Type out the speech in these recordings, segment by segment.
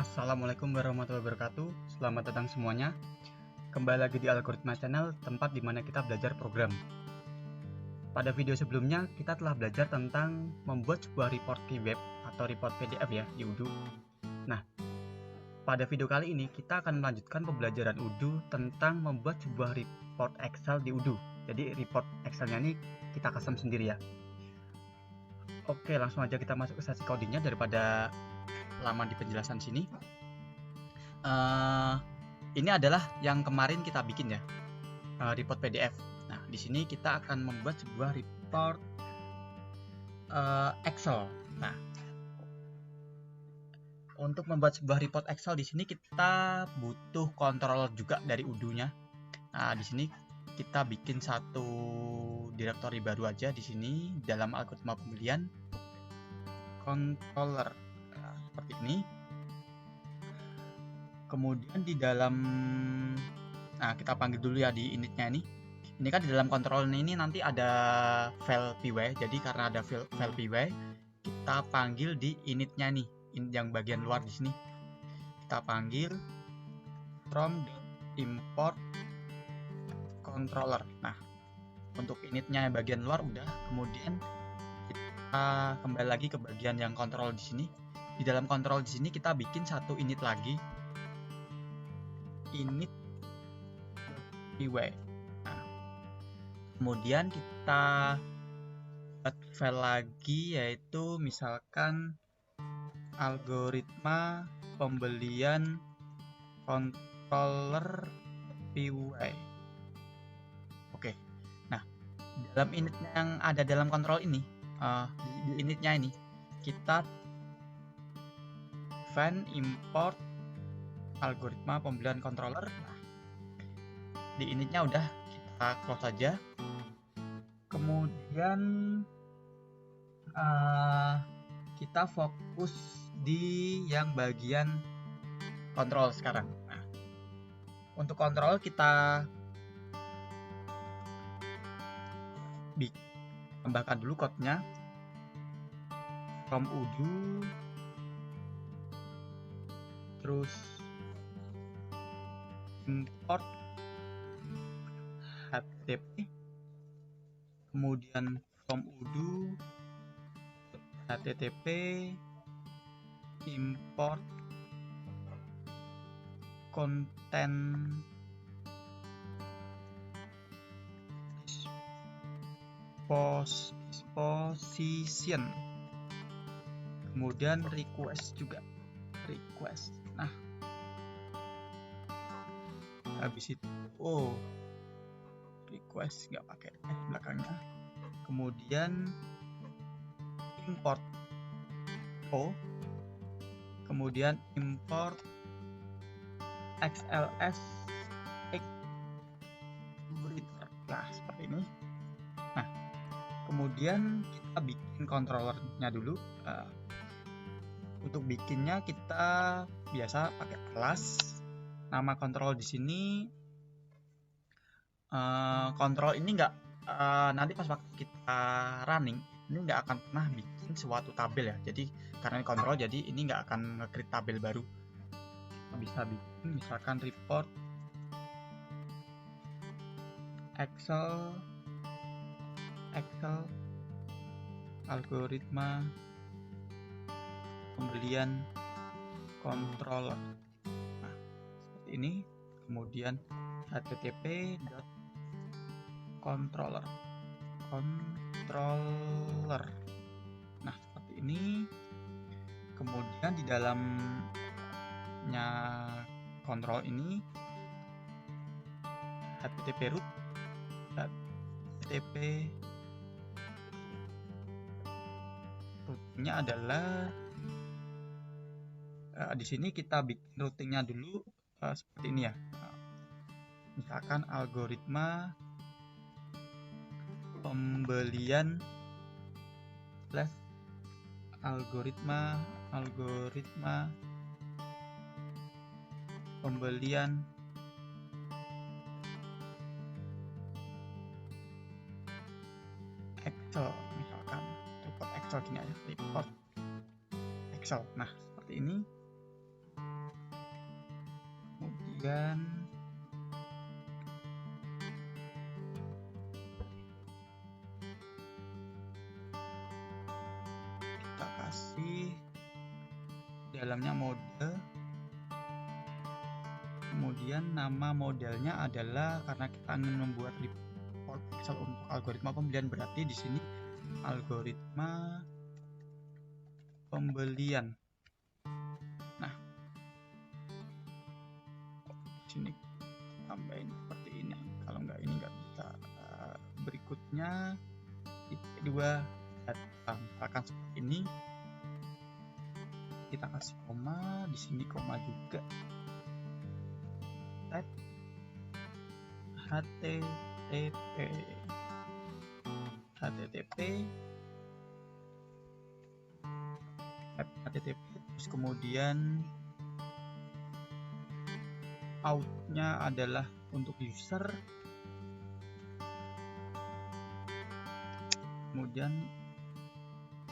Assalamualaikum warahmatullahi wabarakatuh. Selamat datang semuanya. Kembali lagi di Algoritma Channel, tempat di mana kita belajar program. Pada video sebelumnya, kita telah belajar tentang membuat sebuah report di web atau report PDF ya di Odoo. Nah, pada video kali ini kita akan melanjutkan pembelajaran Odoo tentang membuat sebuah report Excel di Odoo. Jadi report Excelnya ini kita custom sendiri ya. Oke, langsung aja kita masuk ke sesi codingnya daripada lama di penjelasan sini. Ini adalah yang kemarin kita bikin ya, report PDF. Nah, di sini kita akan membuat sebuah report Excel. Nah, untuk membuat sebuah report Excel di sini kita butuh controller juga dari Odoo-nya. Nah, di sini kita bikin satu directory baru aja di sini dalam algoritma pemilihan controller. Nah, seperti ini. Kemudian di dalam, nah kita panggil dulu ya di initnya ini. Ini kan di dalam kontrol ini nanti ada file py. Jadi karena ada file py, kita panggil di initnya nih, yang bagian luar di sini. Kita panggil from import controller. Nah, untuk initnya bagian luar udah. Kemudian kita kembali lagi ke bagian yang kontrol di sini. Di dalam kontrol di sini kita bikin satu init lagi. Init py. Nah, kemudian kita buat file lagi, yaitu misalkan algoritma pembelian controller py. Oke. Nah, dalam init yang ada dalam kontrol ini, di initnya ini kita find import algoritma pembelian controller. Nah, di initnya udah kita close saja. Kemudian kita fokus di yang bagian kontrol sekarang. Nah, untuk kontrol kita tambahkan dulu code-nya from Odoo, terus import http, kemudian from Odoo http import content disposition, kemudian request juga, request. Nah, habis itu request nggak pakai belakangnya. Kemudian import kemudian import XLS breeder. Nah, seperti ini. Nah, kemudian kita bikin controllernya dulu. Untuk bikinnya kita biasa pakai kelas. Nama kontrol di sini, kontrol ini nggak, nanti pas waktu kita running ini nggak akan pernah bikin suatu tabel ya. Jadi karena ini kontrol, jadi ini nggak akan nge-create tabel baru. Kita bisa bikin misalkan report Excel algoritma pembelian controller. Nah, seperti ini. Kemudian http://controller. Nah, seperti ini. Kemudian di dalamnya kontrol ini http root, http rootnya adalah di sini kita bikin routingnya dulu seperti ini ya. Misalkan algoritma pembelian plus algoritma pembelian Excel, misalkan report Excel gini aja, report Excel. Nah, seperti ini. kemudian kita kasih dalamnya mode, kemudian nama modelnya adalah, karena kita ingin membuat report Excel untuk algoritma pembelian, berarti di sini algoritma pembelian. Nah, sini tambahin seperti ini, kalau nggak ini nggak bisa. Berikutnya titik 2 data, misalkan seperti ini, kita kasih koma, di sini koma juga, tab http terus kemudian outnya adalah untuk user, kemudian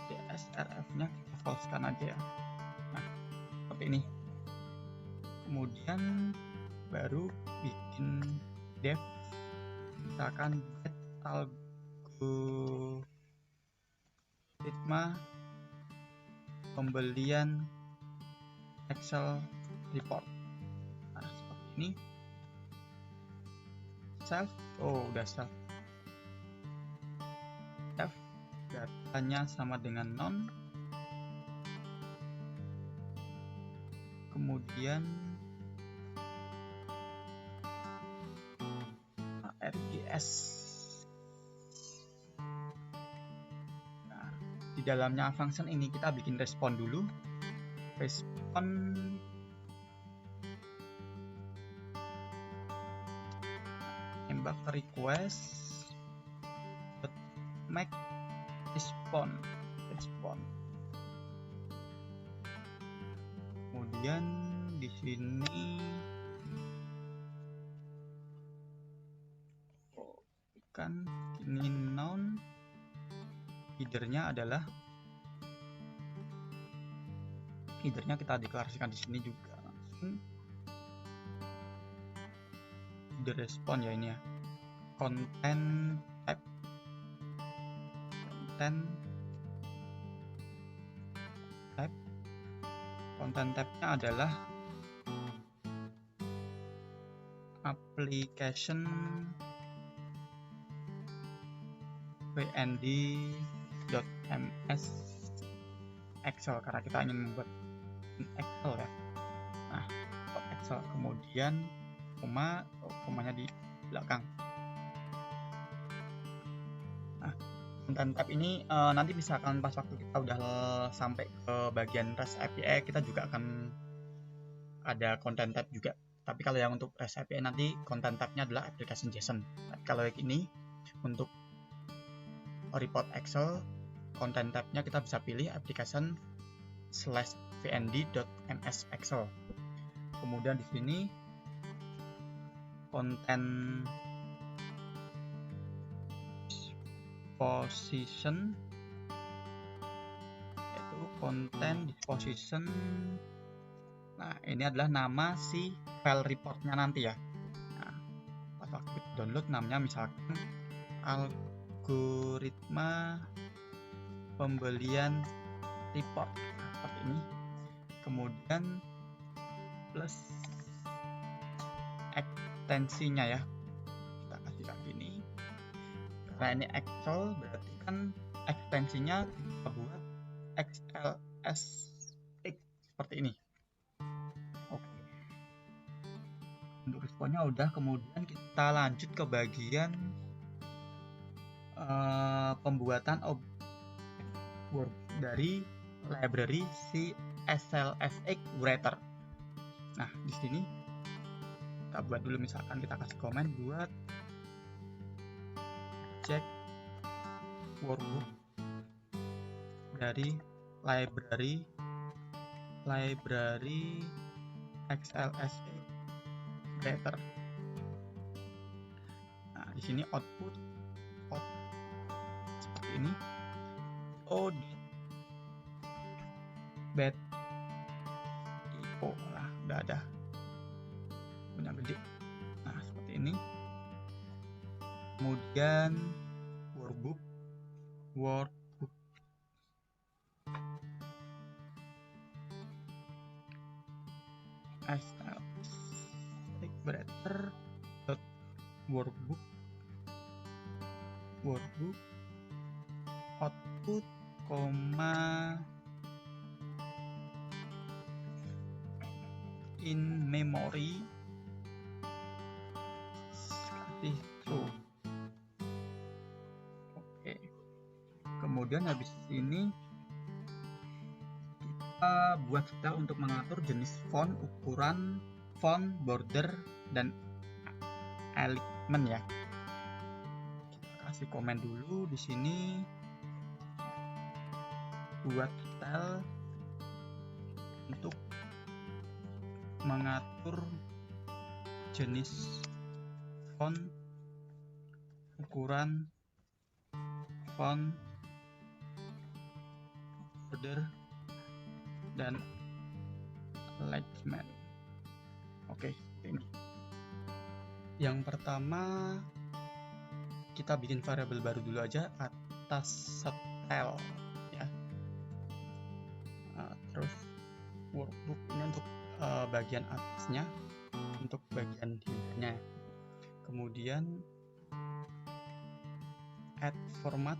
dsrf-nya kita false-kan aja ya. Nah, seperti ini. Kemudian baru bikin dev, misalkan get algoritma pembelian Excel report. Nah, seperti ini. Self, udah self. F datanya sama dengan non. Kemudian RGS. Nah, di dalamnya function ini kita bikin respon dulu. Respon nembak request make respon. Kemudian di sini kan ini non, headernya kita deklarasikan di sini juga langsung header respon ya, ini ya, content tab-nya adalah application vnd.ms Excel, karena kita ingin membuat Excel ya. Nah, Excel, kemudian komanya di belakang. Nah, content tab ini nanti misalkan pas waktu kita udah sampai ke bagian REST API, kita juga akan ada content tab juga. Tapi kalau yang untuk REST API nanti content tabnya adalah application JSON. Tapi kalau yang ini untuk report Excel, content tabnya kita bisa pilih application/vnd.ms Excel. Kemudian di sini content disposition, yaitu content disposition. Nah, ini adalah nama si file reportnya nanti ya. Nah, pas waktu kita download namanya misalkan algoritma pembelian report, nah, seperti ini. Kemudian plus ekstensinya ya, kita kasih kayak gini. Karena ini Excel, berarti kan ekstensinya kita buat XLSX seperti ini. Oke. Untuk responnya udah, kemudian kita lanjut ke bagian pembuatan objek dari library si SLSX writer. Nah, di sini kita buat dulu, misalkan kita kasih komen buat objek workbook dari library XLSX writer. Nah, di sini output seperti ini. bed lah, udah ada kemudian workbook separator dot workbook output in memory kasih true. Oke, kemudian habis ini kita buat style untuk mengatur jenis font, ukuran font, border, dan alignment ya. Kita kasih komen dulu di sini, buat style untuk mengatur jenis font, ukuran font, border, dan alignment. Oke, ini yang pertama kita bikin variabel baru dulu aja atas style ya. Terus workbook ini untuk bagian atasnya, untuk bagian hilirnya. Kemudian add format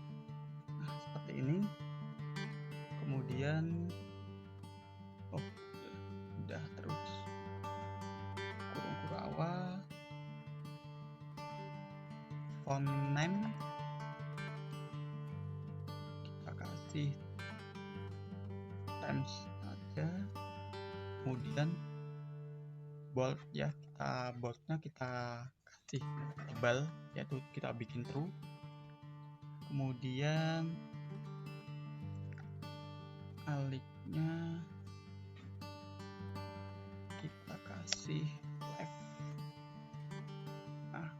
seperti ini. Kemudian udah, terus kurung kurawa, font name kita kasih times aja. Kemudian bold ya, boldnya kita kasih tebal, yaitu kita bikin true. Kemudian aliknya kita kasih left. Nah,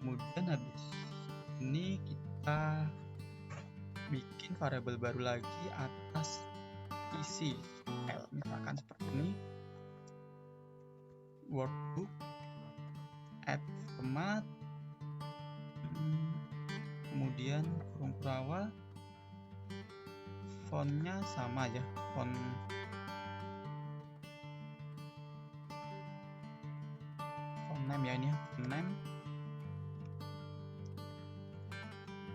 kemudian habis ini kita bikin variabel baru lagi atas isi style, misalkan seperti ini, workbook add format, kemudian kurung kurawa, fontnya sama ya, font name ya, ini font name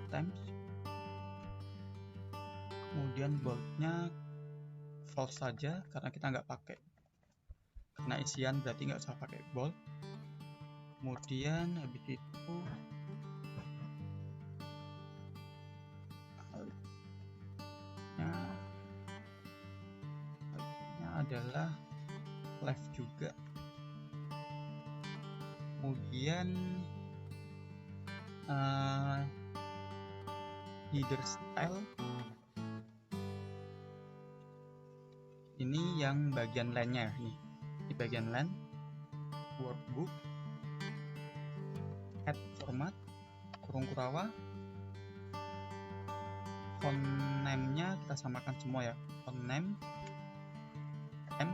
times, kemudian boldnya false saja karena kita nggak pakai, karena isian berarti nggak usah pakai bold. Kemudian habis itu aliknya adalah left juga. Kemudian header style ini yang bagian lainnya nih, di bagian line workbook add format, kurung kurawa, font name-nya kita samakan semua ya, font name m,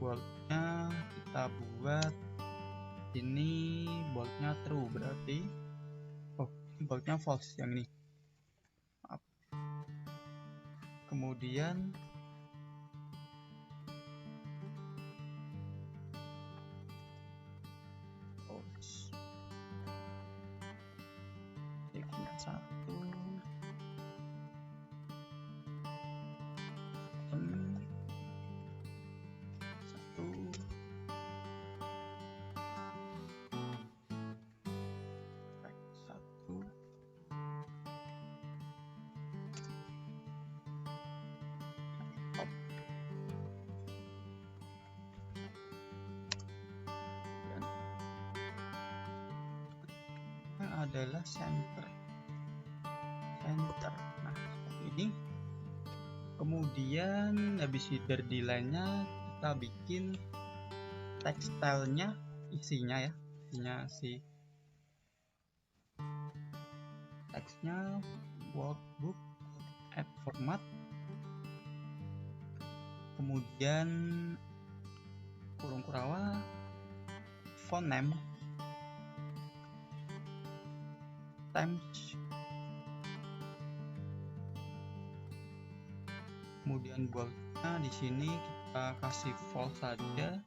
boldnya kita buat ini, boldnya true berarti, boldnya false yang ini. Maaf. Kemudian satu, adalah center. Nah, seperti ini. Kemudian habis header di line-nya kita bikin text style-nya, isinya ya, isinya si text-nya workbook add format, kemudian kurung kurawa, font name times, kemudian boldnya di sini kita kasih bold saja.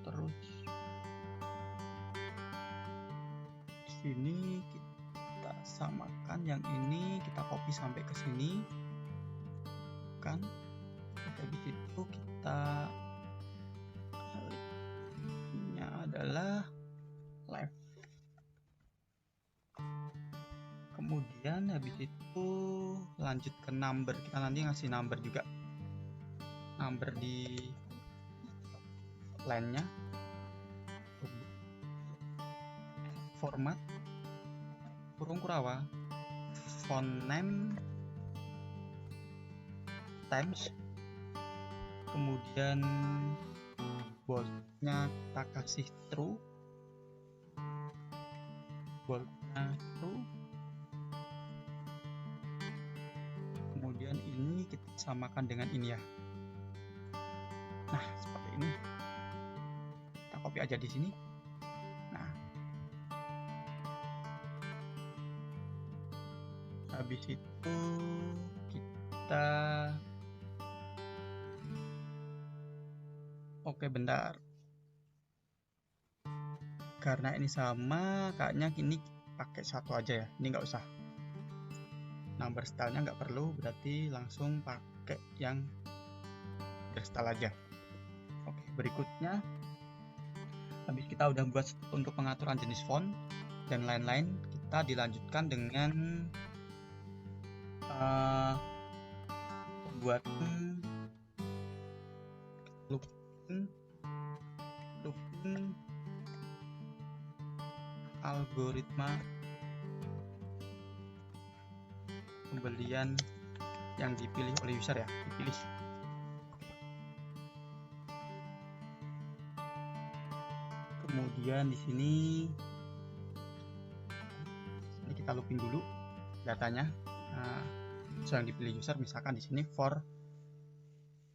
Terus di sini kita samakan, yang ini kita copy sampai ke sini kan. Habis itu kita ini adalah left. Kemudian habis itu lanjut ke number, kita nanti ngasih number juga, number di line-nya. Format kurung kurawa font name times, kemudian boldnya kita kasih true, boldnya true, kemudian ini kita samakan dengan ini ya. Nah, seperti ini. Kita copy aja di sini. Nah, habis itu kita oke, bentar, karena ini sama, kayaknya ini pakai satu aja ya, ini nggak usah number stylenya, nggak perlu, berarti langsung pakai yang style aja. Oke, berikutnya habis kita udah buat untuk pengaturan jenis font dan lain-lain, kita dilanjutkan dengan pembuatan looping algoritma pembelian yang dipilih oleh user ya, dipilih. Kemudian di sini kita looping dulu datanya. Nah, yang dipilih user, misalkan di sini for,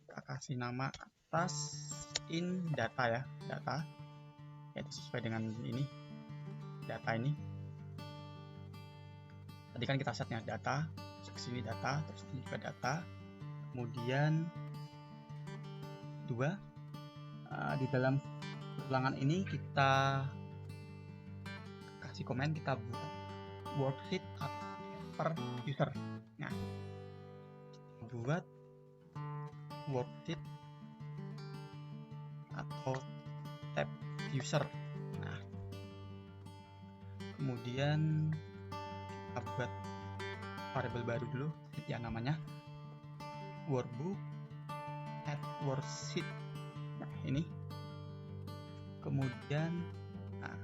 kita kasih nama atas in data ya, data ya, sesuai dengan ini data ini. Tadi kan kita setnya data, ke sini data, terus ini juga data. Kemudian dua, di dalam ulangan ini kita kasih komen, kita buat worksheet per user. Nah, kita buat worksheet atau tab user. Nah, kemudian kita buat variabel baru dulu ya, namanya workbook add worksheet. Nah, ini kemudian, nah,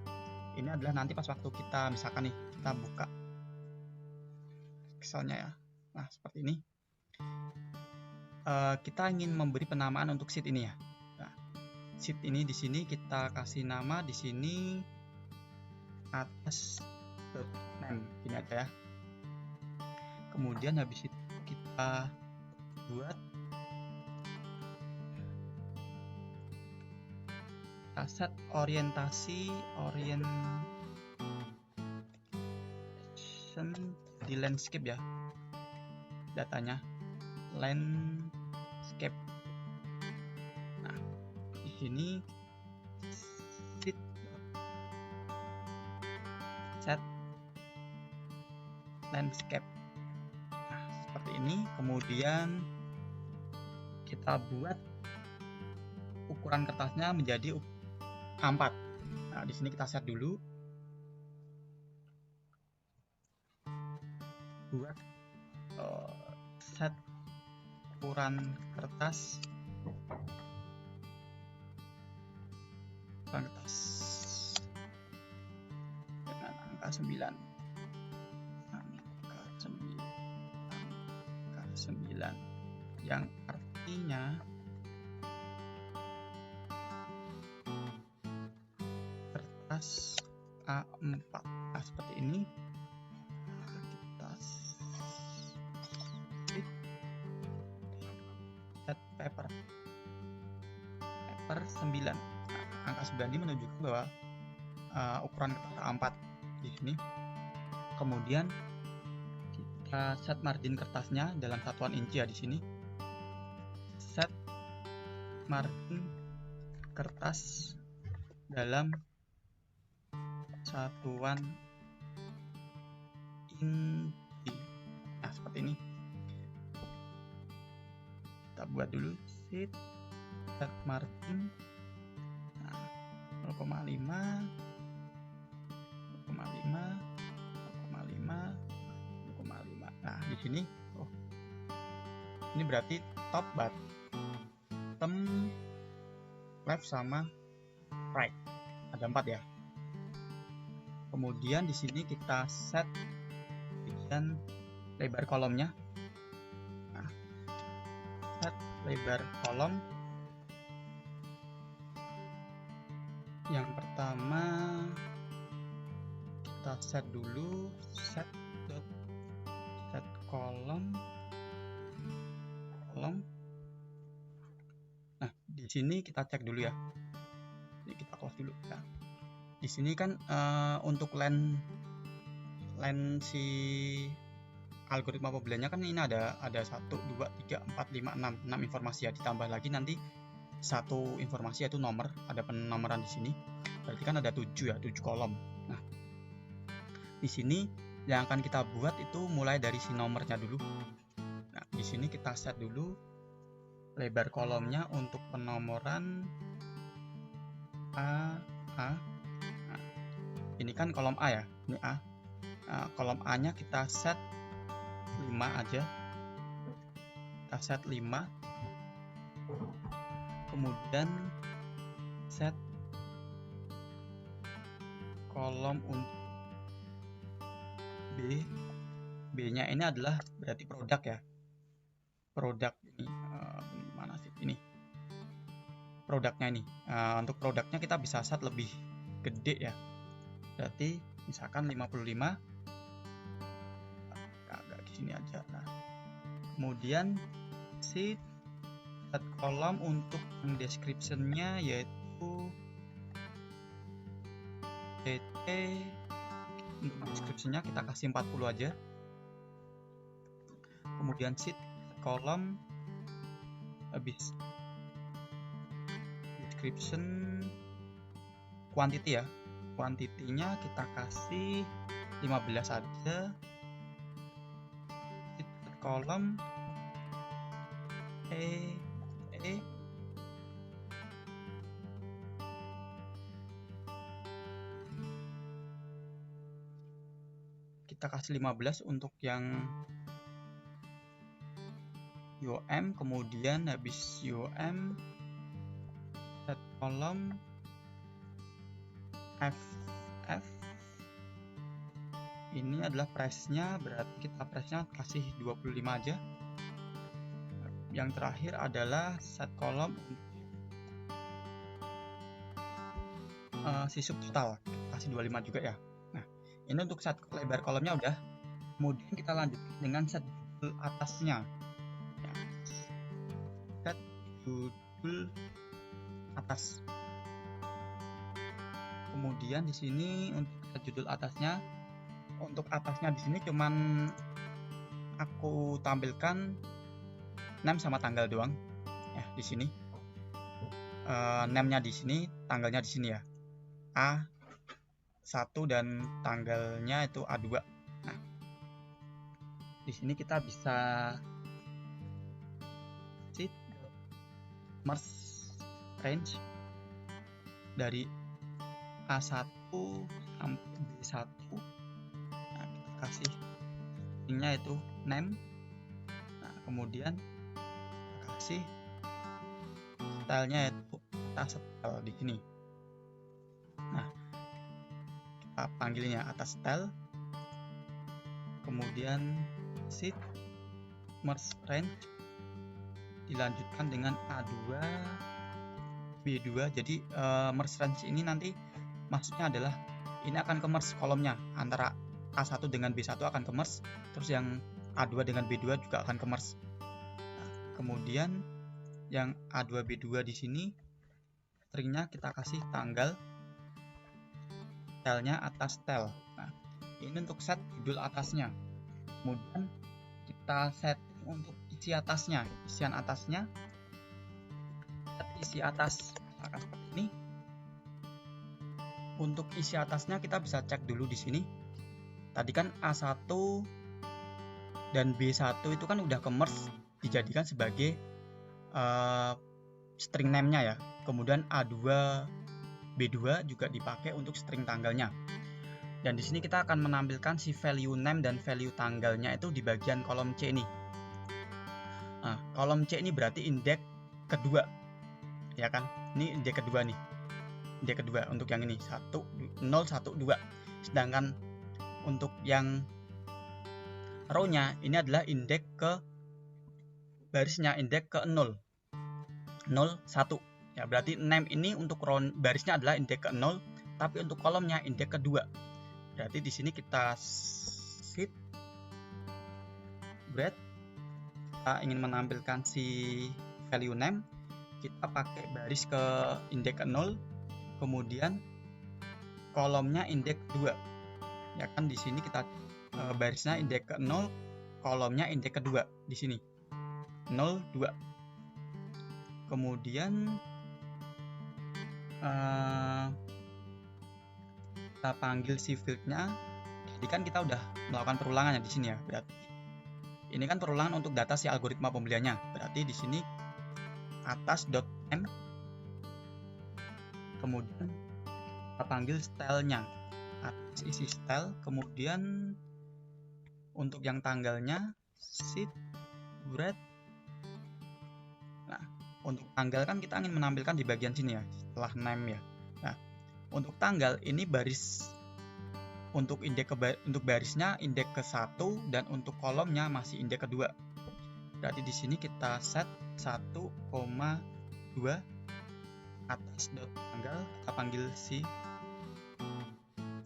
ini adalah nanti pas waktu kita misalkan nih kita buka Excelnya ya. Nah, seperti ini. Kita ingin memberi penamaan untuk sheet ini ya. Nah, sheet ini di sini kita kasih nama di sini atas name ini aja ya. Kemudian habis itu kita buat set orientasi di landscape ya, datanya landscape. Nah, di sini set landscape. Nah, seperti ini. Kemudian kita buat ukuran kertasnya menjadi A4. Nah, di sini kita set dulu. Buat set ukuran kertas dengan angka 9. Angka 9 yang artinya kertas A4. Nah, seperti ini. set paper 9. Nah, angka 9 ini menunjukkan bahwa ukuran kertas A4 di sini. Kemudian kita set margin kertasnya dalam satuan inci ya di sini. Set margin kertas dalam satuan inci. Nah, seperti ini. Kita buat dulu sheet set margin 0,5 Nah, di sini ini berarti top, bottom, left sama right. Ada 4 ya. Kemudian di sini kita set bagian lebar kolomnya. Nah, set lebar kolom. Yang pertama kita set dulu set kolom. Nah, di sini kita cek dulu ya. Jadi kita close dulu. Nah, di sini kan untuk len si algoritma pembeliannya kan ini ada 1, 2, 3, 4, 5, 6 informasi ya. Ditambah lagi nanti satu informasi yaitu nomor, ada penomoran di sini. Berarti kan ada 7 ya, 7 kolom. Nah, di sini yang akan kita buat itu mulai dari si nomornya dulu. Nah, di sini kita set dulu lebar kolomnya untuk penomoran A. Nah, ini kan kolom A ya, ini A. Nah, kolom A-nya kita set 5 aja. Kita set 5. Kemudian set kolom untuk B-nya ini adalah berarti produk ya. Produk ini mana sih ini? Produknya ini. Untuk produknya kita bisa set lebih gede ya. Berarti misalkan 55. Agak di sini aja. Nah, kemudian set kolom untuk description-nya yaitu TT. Untuk deskripsinya kita kasih 40 aja. Kemudian sheet kolom habis description quantity ya. Quantity-nya kita kasih 15 aja. Sheet kolom kita kasih 15 untuk yang UM. Kemudian habis UM set kolom FF ini adalah price-nya, berarti kita price-nya kasih 25 aja. Yang terakhir adalah set kolom si subtotal, kasih 25 juga ya. Nah, ini untuk set lebar kolomnya udah. Kemudian kita lanjut dengan set judul atasnya ya. Set judul atas. Kemudian di sini untuk set judul atasnya, di sini cuman aku tampilkan name sama tanggal doang ya di sini. Name-nya di sini, tanggalnya di sini ya. A1 dan tanggalnya itu A2. Nah, di sini kita bisa sheet merge range dari A1 sampai B1. Nah, kita kasih ininya itu name. Nah, kemudian kita kasih stylenya itu atas style di sini. Nah, kita panggilnya atas style. Kemudian sheet merge range dilanjutkan dengan A2 B2. Jadi merge range ini nanti maksudnya adalah ini akan ke merge kolomnya antara A1 dengan B1 akan ke merge, terus yang A2 dengan B2 juga akan ke merge. Nah, kemudian yang A2 B2 di sini stringnya kita kasih tanggal, stylenya atas style. Nah, ini untuk set judul atasnya. Kemudian kita set untuk isi atasnya, isian atasnya, isi atas akan seperti ini. Untuk isi atasnya kita bisa cek dulu di sini. Tadi kan A1 dan B1 itu kan udah ke merge dijadikan sebagai string name-nya ya. Kemudian A2 B2 juga dipakai untuk string tanggalnya. Dan di sini kita akan menampilkan si value name dan value tanggalnya itu di bagian kolom C ini. Nah, kolom C ini berarti indeks kedua. Ya kan? Ini indeks kedua nih. Indeks kedua untuk yang ini 0, 1, 2. Sedangkan untuk yang row-nya ini adalah indeks ke barisnya, indeks ke 0, 0, 1. Ya, berarti name ini untuk row barisnya adalah indeks ke 0, tapi untuk kolomnya indeks kedua. Berarti di sini kita set bread, kita ingin menampilkan si value name, kita pakai baris ke indeks ke 0, kemudian kolomnya indeks 2. Ya kan di sini kita barisnya indeks ke 0, kolomnya indeks kedua di sini 0, 2. Kemudian kita panggil si fieldnya. Jadi kan kita udah melakukan perulangannya di sini ya. Berarti ini kan perulangan untuk data si algoritma pembeliannya. Berarti di sini atas.m, kemudian kita panggil stylenya, atas isi style, kemudian untuk yang tanggalnya set bread. Nah, untuk tanggal kan kita ingin menampilkan di bagian sini ya, setelah name ya. Nah, untuk tanggal ini baris untuk indeks untuk barisnya indeks ke 1 dan untuk kolomnya masih indeks kedua. Berarti di sini kita set 1,2 atas dot tanggal, kita panggil si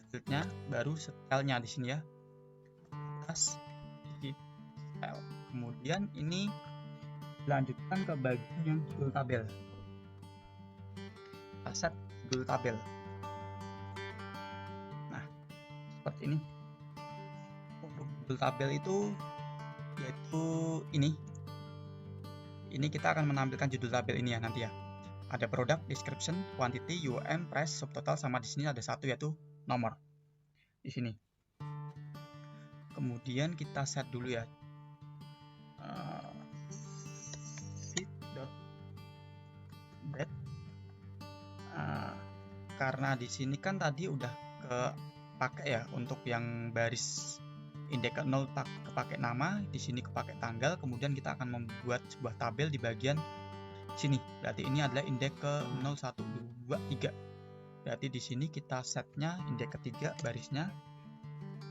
fieldnya, baru stylenya di sini ya, atas di style. Kemudian ini dilanjutkan ke bagian yang judul tabel. Kita set judul tabel. Seperti ini. Untuk judul tabel itu yaitu ini kita akan menampilkan judul tabel ini ya nanti ya. Ada product, description, quantity, UM, price, subtotal, sama di sini ada satu yaitu nomor di sini. Kemudian kita set dulu ya sheet.bread, karena di sini kan tadi udah pakai ya untuk yang baris indeks ke 0 kepakai nama, di sini kepakai tanggal, kemudian kita akan membuat sebuah tabel di bagian sini. Berarti ini adalah indeks ke 0, 1, 2, 3. Berarti di sini kita setnya indeks ketiga barisnya.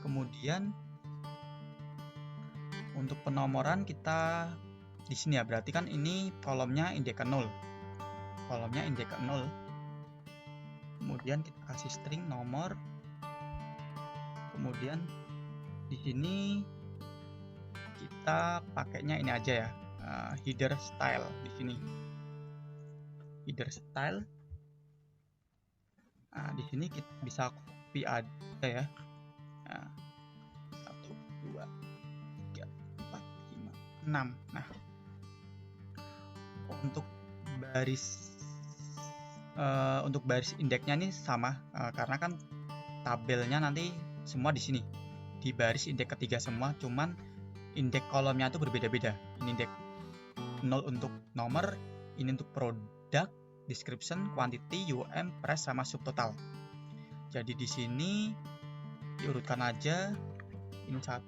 Kemudian untuk penomoran kita di sini ya, berarti kan ini kolomnya indeks ke 0. Kolomnya indeks ke 0. Kemudian kita kasih string nomor. Kemudian di sini kita pakainya ini aja ya, header style di sini. Header style. Nah, di sini kita bisa copy aja ya. Nah, 1, 2, 3, 4, 5, 6. Nah, untuk baris indeksnya ini sama, karena kan tabelnya nanti semua di sini di baris indeks ketiga semua, cuman indeks kolomnya itu berbeda-beda. Ini indeks 0 untuk nomor, ini untuk product, description, quantity, UM, price, sama subtotal. Jadi di sini diurutkan aja, ini 1,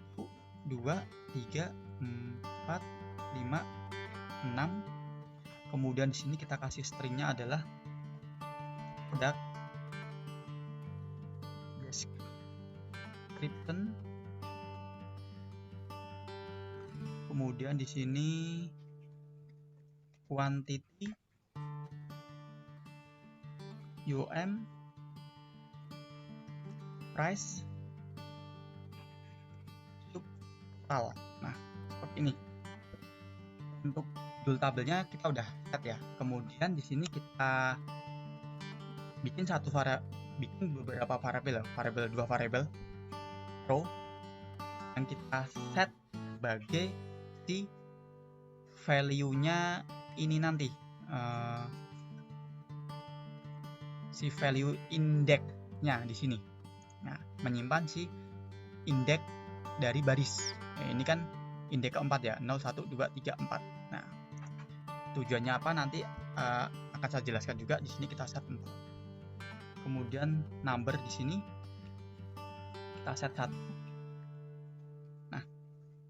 2, 3, 4, 5, 6. Kemudian di sini kita kasih stringnya adalah product, description. Kemudian di sini quantity, UM, price, total. Nah, seperti ini. Untuk judul tabelnya kita udah set ya. Kemudian di sini kita bikin beberapa variabel, dua variabel row yang kita set sebagai si value-nya ini nanti, si value index-nya di sini. Nah, menyimpan si indeks dari baris. Ini kan indeks keempat ya, 0, 1, 2, 3, 4. Nah, tujuannya apa nanti akan saya jelaskan juga. Di sini kita set 4. Kemudian number di sini kita set 1. Nah,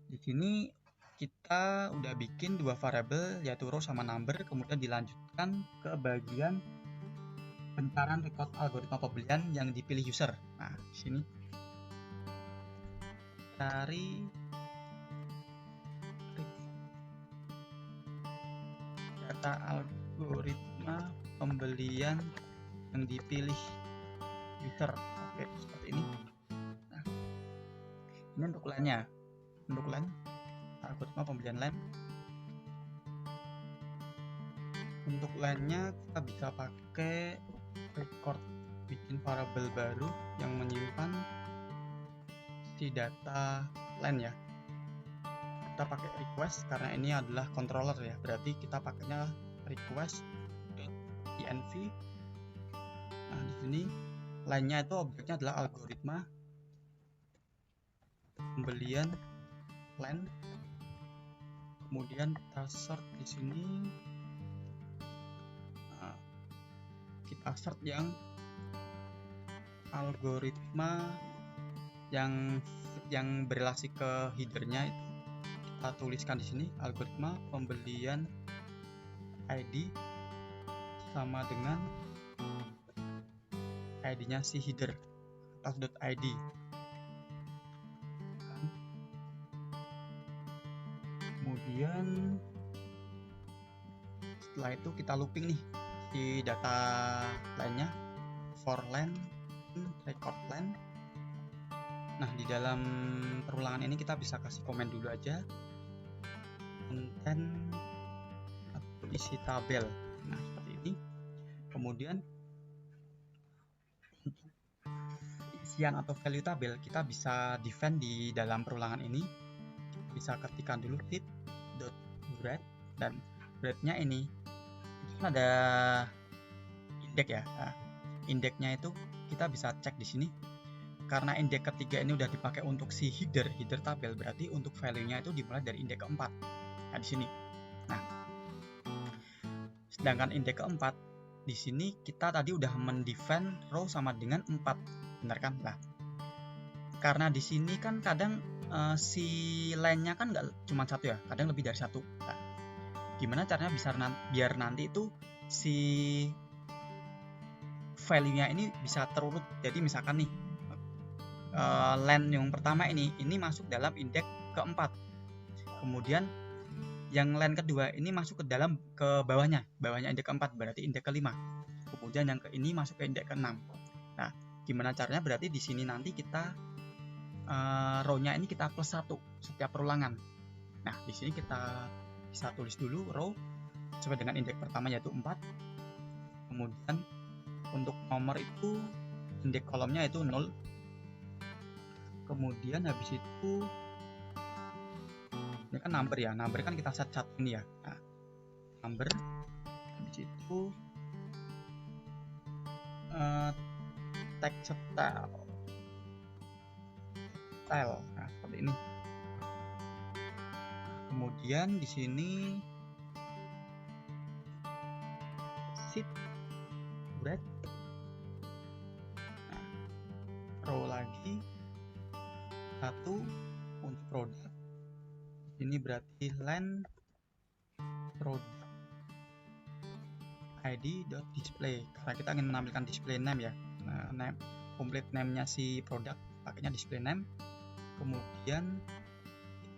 di sini kita udah bikin dua variabel yaitu row sama number, kemudian dilanjutkan ke bagian pencarian record algoritma pembelian yang dipilih user. Nah, di sini cari data algoritma pembelian yang dipilih user. Oke, seperti ini. Nah, ini untuk line-nya. Untuk line algoritma pembelian line. Untuk line-nya kita bisa pakai record, bikin variabel baru yang menyimpan si data line ya. Kita pakai request karena ini adalah controller ya, berarti kita pakainya request.env. Nah, di sini line-nya itu objeknya adalah algoritma pembelian line. Kemudian kita sort di sini. Nah, kita sort yang algoritma yang berelasi ke headernya itu kita tuliskan di sini algoritma pembelian ID sama dengan ID-nya si header atas.id. Kemudian setelah itu kita looping nih di data line-nya for line record line. Nah, di dalam perulangan ini kita bisa kasih komen dulu aja konten atau isi tabel. Nah, seperti ini. Kemudian untuk isian atau value tabel kita bisa define di dalam perulangan ini. Bisa ketikkan dulu hit.breadth, dan breadth-nya ini ada indeks ya. Nah, indeksnya itu kita bisa cek di sini. Karena indeks ketiga ini udah dipakai untuk si header tabel, berarti untuk value-nya itu dimulai dari indeks keempat. Nah, di sini. Nah, sedangkan indeks keempat di sini kita tadi udah mendefine row sama dengan 4, benar kan? Nah, karena di sini kan kadang si line-nya kan nggak cuma satu ya, kadang lebih dari satu. Nah, gimana caranya biar nanti itu si value-nya ini bisa terurut. Jadi misalkan nih line yang pertama ini masuk dalam indeks keempat, kemudian yang line kedua ini masuk ke bawahnya indeks keempat, berarti indeks kelima, kemudian yang ini masuk ke indeks keenam. Nah, gimana caranya? Berarti di sini nanti kita row-nya ini kita plus 1 setiap perulangan. Nah, di sini kita bisa tulis dulu row sesuai dengan indeks pertama yaitu 4. Kemudian untuk nomor itu indeks kolomnya itu 0. Kemudian habis itu ini kan number ya, number kan kita set 1 ini ya. Nah, number habis itu text style. Nah, seperti ini. Kemudian di sini sheet breadth. Nah, row lagi 1 untuk produk. Ini berarti line product id.display karena kita ingin menampilkan display name ya. Nah, name complete name-nya si produk pakainya display name. Kemudian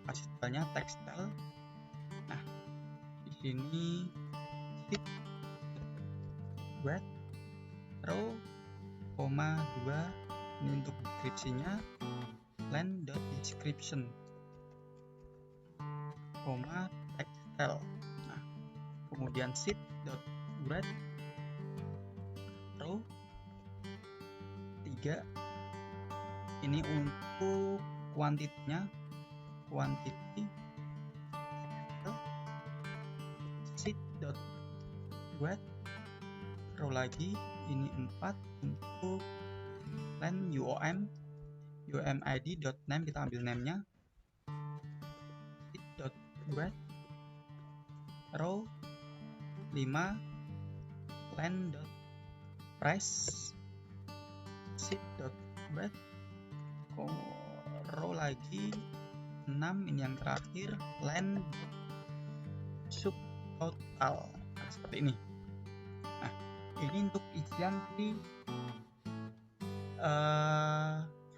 kasih stylenya textile. Nah, di sini sheet breadth row, 2 ini untuk deskripsinya line.description. koma textile. Nah, kemudian sheet.write row 3. Ini untuk kuantitinya, quantity sheet.write row lagi, ini 4 untuk len umid.name, kita ambil name-nya sheet.write row 5 len.price sheet.write row lagi 6, ini yang terakhir len subtotal. Nah, seperti ini. Nah, ini untuk isian di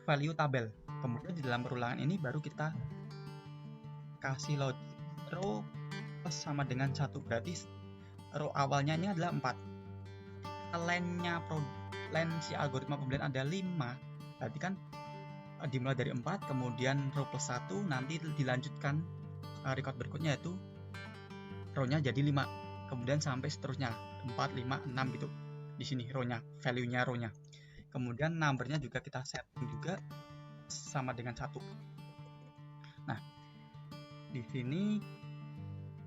value tabel. Kemudian di dalam perulangan ini baru kita kasih logic row plus sama dengan 1, berarti row awalnya ini adalah 4. Len si algoritma pembelian ada 5, berarti kan dimulai dari 4, kemudian row plus 1, nanti dilanjutkan record berikutnya yaitu row-nya jadi 5, kemudian sampai seterusnya 4, 5, 6 gitu. Di sini row-nya, value-nya row-nya. Kemudian number-nya juga kita setting juga sama dengan 1. Nah, di sini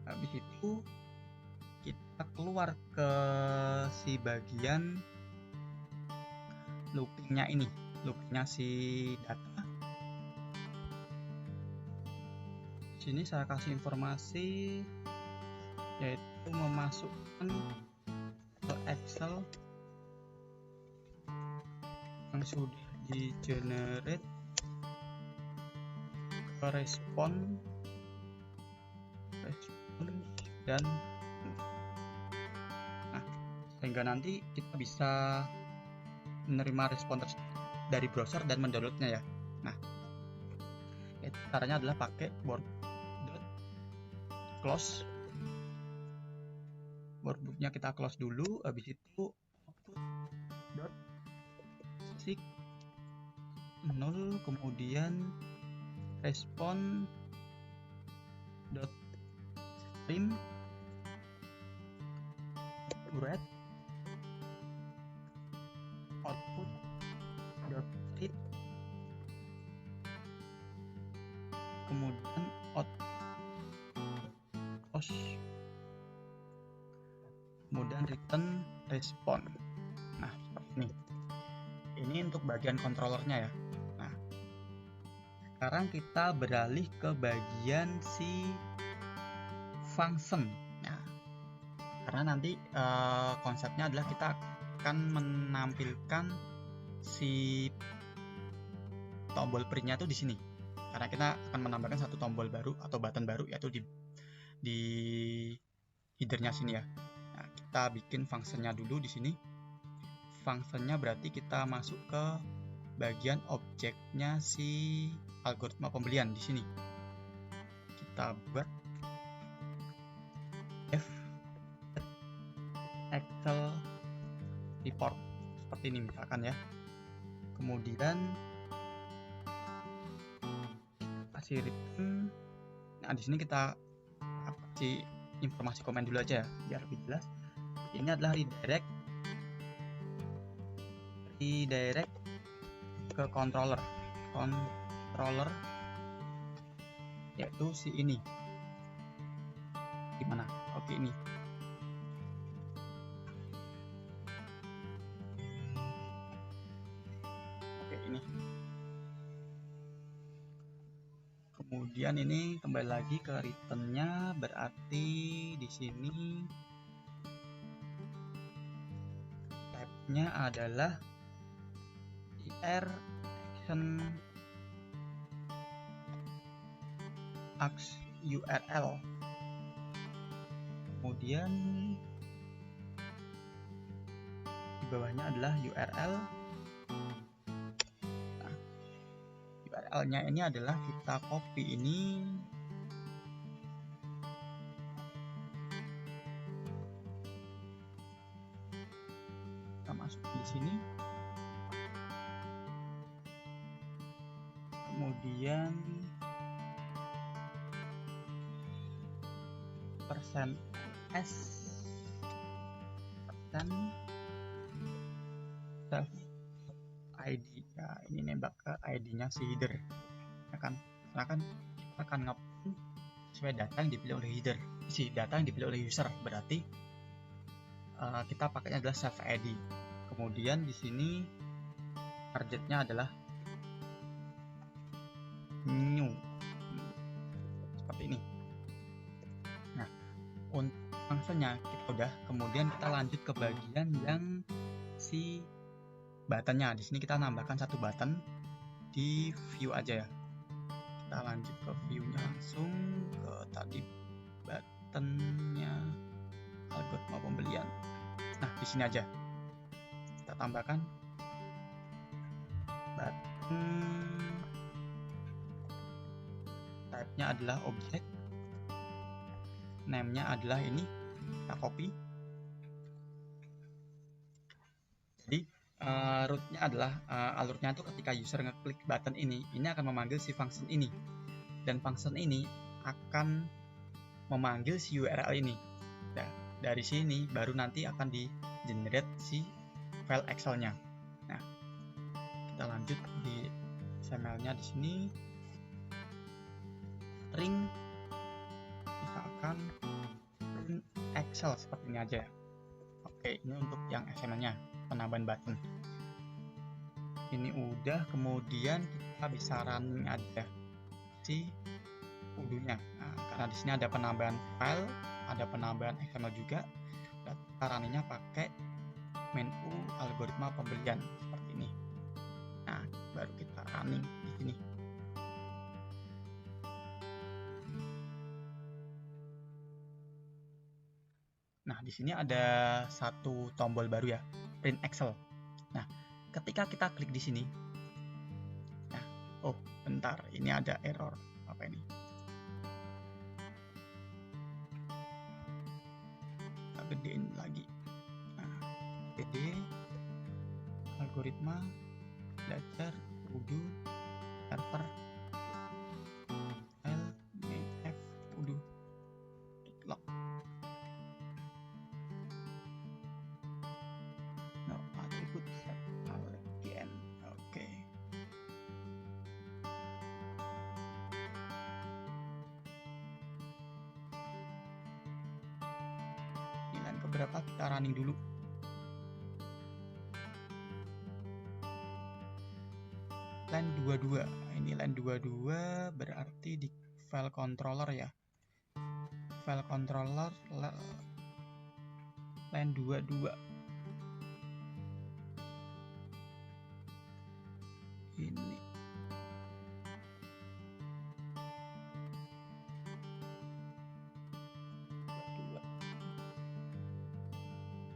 habis itu kita keluar ke si bagian loopingnya ini, loopingnya si data. Di sini saya kasih informasi yaitu memasukkan ke Excel yang sudah di generate ke respon dan sehingga nanti kita bisa menerima respon dari browser dan mendownloadnya ya. Nah, caranya adalah pakai board.close. Boardbooknya kita close dulu, habis itu output.seek 0, kemudian respon .stream read output .read, kemudian output kemudian return respon. Nah, seperti ini. Ini untuk bagian controllernya ya. Nah, sekarang kita beralih ke bagian si function. Nah, karena nanti konsepnya adalah kita akan menampilkan si tombol printnya tuh di sini. Karena kita akan menambahkan satu tombol baru atau button baru yaitu di headernya sini ya. Nah, kita bikin functionnya dulu di sini. Functionnya berarti kita masuk ke bagian objeknya si algoritma pembelian di sini. Kita buat Excel report seperti ini misalkan ya. Kemudian kasih return. Nah, di sini kita kasih informasi komen dulu aja ya biar lebih jelas. Ini adalah redirect ke controller yaitu si ini. Gimana? Oke, ini. Oke, ini. Kemudian ini kembali lagi ke return-nya, berarti di sini tab-nya adalah ir action URL. Kemudian di bawahnya adalah URL. Nah, URL-nya ini adalah kita copy ini, kita masukin di sini. Kemudian %s self ID. Ya, ini nembak ke ID-nya si header. Ya kan? Silakan kita akan nge-print sesuai data yang dipilih oleh header. Data yang dipilih oleh user. Berarti kita pakainya adalah self ID. Kemudian di sini targetnya adalah new seperti ini. Nah, untuk fungsinya kita udah, kemudian kita lanjut ke bagian yang si buttonnya. Di sini kita nambahkan satu button di view aja ya. Kita lanjut ke view-nya langsung ke tadi buttonnya algoritma pembelian. Nah, di sini aja kita tambahkan button, type-nya adalah objek, name-nya adalah ini, kita copy. Jadi root-nya adalah alurnya itu ketika user ngeklik button ini akan memanggil si function ini, dan function ini akan memanggil si URL ini. Nah, dari sini baru nanti akan di generate si file Excel-nya. Nah, kita lanjut di XML-nya di sini. String misalkan print Excel seperti ini aja. Oke, ini untuk yang XML-nya, penambahan button. Ini udah, kemudian kita bisa running aja si udunya. Nah, karena di sini ada penambahan file, ada penambahan XML juga. Dan kita runningnya pakai menu algoritma pembelian seperti ini. Nah, baru kita running di sini. Nah, di sini ada satu tombol baru ya, print Excel. Nah, ketika kita klik di sini, nah, oh bentar, ini ada error. Apa ini? Kita gedein lagi. Nah, gede algoritma belajar udu server l main f udu log. No attribute set again. Oke. Ini line keberapa, kita running dulu. Line 22. Ini line 22 berarti di file controller ya. File controller line 22.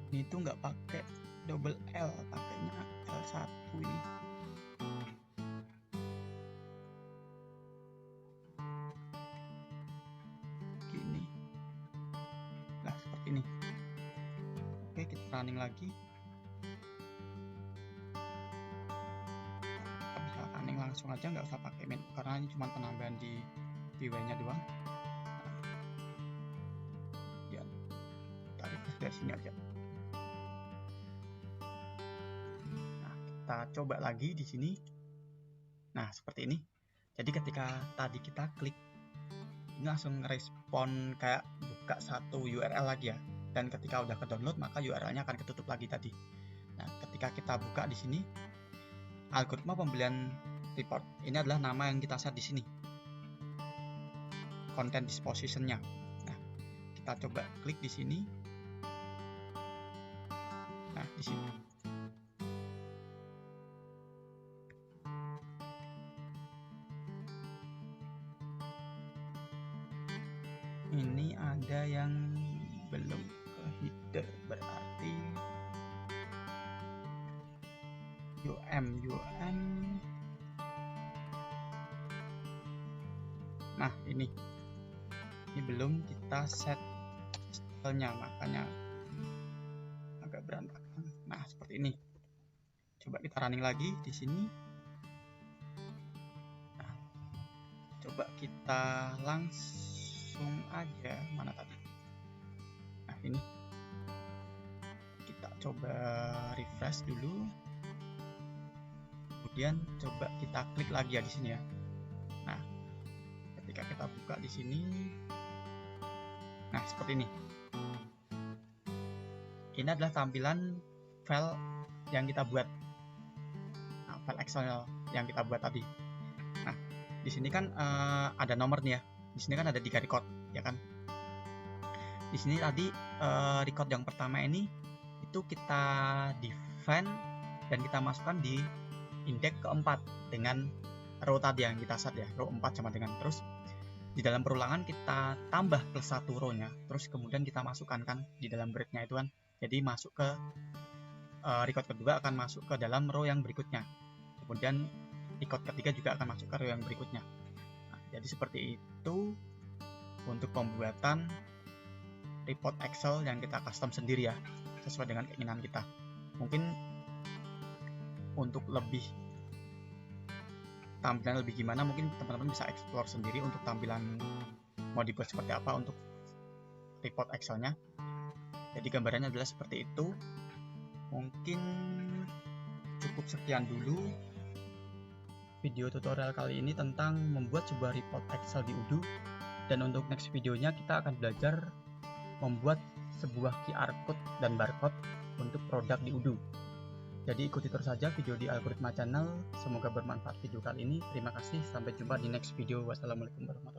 Ini itu nggak pakai double L, pakainya L1 ini. Gini. Nah, seperti ini. Oke, kita running lagi. Kita bisa running langsung aja, nggak usah pakai menu karena ini cuma penambahan di UI-nya doang. Ya, tarik dari sini aja. Kita coba lagi di sini. Nah, seperti ini. Jadi ketika tadi kita klik, ini langsung respon kayak buka satu URL lagi ya. Dan ketika udah ke download, maka URL-nya akan ketutup lagi tadi. Nah, ketika kita buka di sini, algoritma pembelian report. Ini adalah nama yang kita set di sini. Content disposition-nya. Nah, kita coba klik di sini. Nah, di sini. Ini ada yang belum ke header, berarti UM. Nah, ini belum kita set stylenya, makanya agak berantakan. Nah, seperti ini. Coba kita running lagi di sini. Nah, coba kita langsung aja, mana tadi? seperti ini. Kita coba refresh dulu, kemudian coba kita klik lagi ya di sini ya. Nah, ketika kita buka di sini, nah seperti ini. Ini adalah tampilan file yang kita buat, nah, file Excel yang kita buat tadi. Nah, di sini kan ada nomor nih ya. Di sini kan ada 3 record, ya kan? Di sini tadi record yang pertama ini itu kita define dan kita masukkan di indeks keempat dengan row tadi yang kita set ya, row 4 sama dengan. Terus di dalam perulangan kita tambah plus 1 row-nya, terus kemudian kita masukkan kan di dalam break-nya itu kan. Jadi masuk ke record kedua akan masuk ke dalam row yang berikutnya. Kemudian record ketiga juga akan masuk ke row yang berikutnya. Nah, jadi seperti itu untuk pembuatan report Excel yang kita custom sendiri ya, sesuai dengan keinginan kita. Mungkin untuk lebih tampilan lebih gimana, mungkin teman-teman bisa explore sendiri untuk tampilan mau dibuat seperti apa untuk report Excel-nya. Jadi gambarannya adalah seperti itu. Mungkin cukup sekian dulu video tutorial kali ini tentang membuat sebuah report Excel di Odoo. Dan untuk next videonya kita akan belajar membuat sebuah QR code dan barcode untuk produk di Odoo. Jadi ikuti terus saja video di Algoritma Channel. Semoga bermanfaat video kali ini. Terima kasih, sampai jumpa di next video. Wassalamualaikum warahmatullahi wabarakatuh.